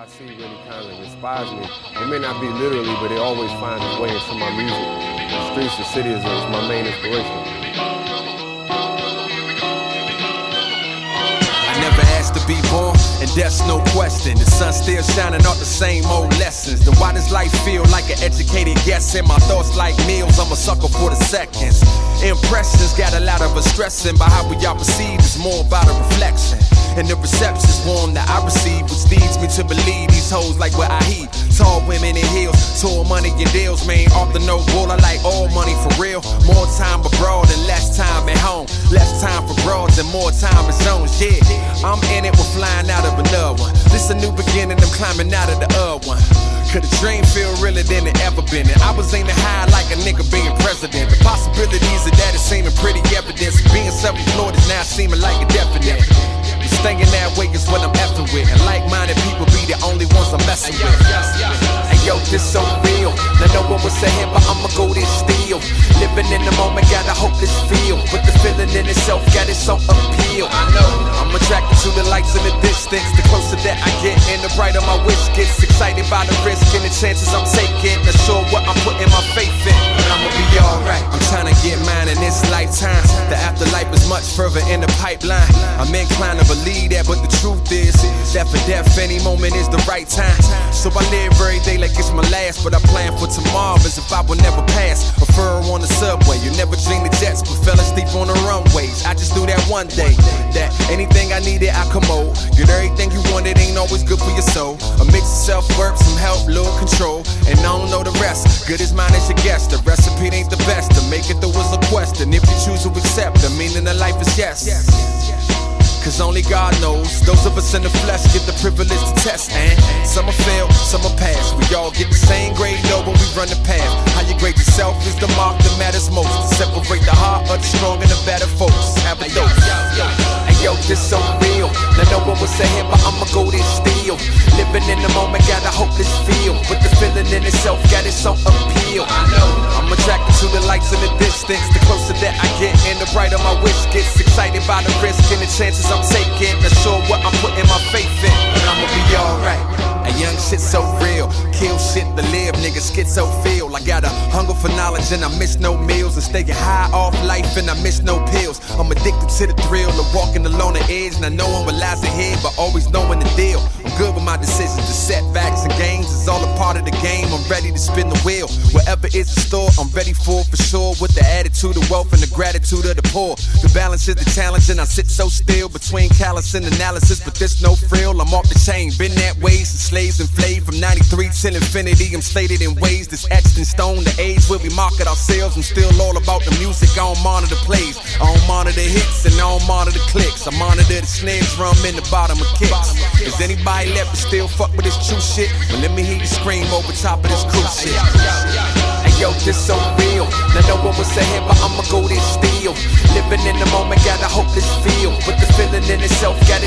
see really kind of inspires me. It may not be literally, but it always finds its way into my music. The streets, the city is my main inspiration. I never asked to be born, and that's no question. The sun still shining off the same old lessons. Then why does life feel like an educated guess? And my thoughts like meals, I'm a sucker for the seconds. Impressions got a lot of us stressing, but how we all perceive is more about a reflection. And the reception's warm that I receive, which leads me to believe these hoes like what I heap. Tall women in heels, tall money and deals, man. Off the no bull, I like all money for real. More time abroad and less time at home. Less time for broads and more time in zones, yeah. I'm in it, we're flying out of another one. This a new beginning, I'm climbing out of the other one. Could a dream feel realer than it ever been? And I was aiming high like a nigga being president. The possibilities of that is seeming pretty evident. Being self-employed is now seeming like a definite. Staying that way is what I'm effing with. And like-minded people be the only ones I'm messing with. Hey yo, this so real. Now no one was saying, but I'ma go this still. Living in the moment, got a hopeless feel. But the feeling in itself got its own appeal. I know I'm attracted to the lights in the distance. The closer that I get and the brighter my wish gets. Excited by the risk and the chances I'm taking. Not sure what I'm putting my faith in, but I'ma be alright. I'm trying to get mine in this lifetime. The afterlife is much further in the pipeline. I'm inclined to believe that, but the truth is that for death any moment is the right time. So I live every day like it's my last, but I plan for tomorrow as if I will never pass. A furrow on the subway, you never dream the jets, but fell asleep on the runways. I just knew that one day that anything I needed I commode. Get everything you wanted ain't always good for your soul. A mix of self-work, some help, little control, and I don't know the rest. Good as mine as your guess. The recipe ain't the best. To make it there was a question. If you choose to accept, the meaning of life is yes. Cause only God knows. Those of us in the flesh get the privilege to test. And some will fail, some will pass. We all get the same grade though when we run the path. How you grade yourself is the mark that matters most. To separate the heart of the strong and the better folks. Have a dose. Hey yo, this so real. Now no one was saying, but I'ma go this still. Living in the moment, got a hopeless feel. But the feeling in itself got its own appeal. I know I'm attracted to the lights in the distance. The closer that I get and the brighter my wish gets. Excited by the risk and the chances I'm taking. Not sure what I'm putting my faith in, but I'ma be alright. A young shit so real, kill shit to live, nigga schizo feel. I got a hunger for knowledge and I miss no meals. And staying high off life and I miss no pills. I'm addicted to the thrill of walking along the edge. And I know what lies ahead, but always knowing the deal. I'm good with my decisions, the setbacks and gains is all a part of the game. I'm ready to spin the wheel, whatever is in store I'm ready for sure. With the attitude of wealth and the gratitude of the poor. The balance is the challenge and I sit so still between callous and analysis, but there's no frill. I'm off the chain, been that way since slaves enslaved. From 93 till infinity, I'm slated in ways that's etched in stone. The age where we market ourselves, I'm still all about the music. I don't monitor plays, I don't monitor hits, and I don't monitor clicks. I monitor the snare drum in the bottom of kicks. Is anybody left to still fuck with this true shit? Well, let me hear you scream over top of this cruise shit. Hey yo, this so real. Now no one was saying, but I'ma go this still. Living in the moment, got a hopeless feel. But the feeling in itself got it.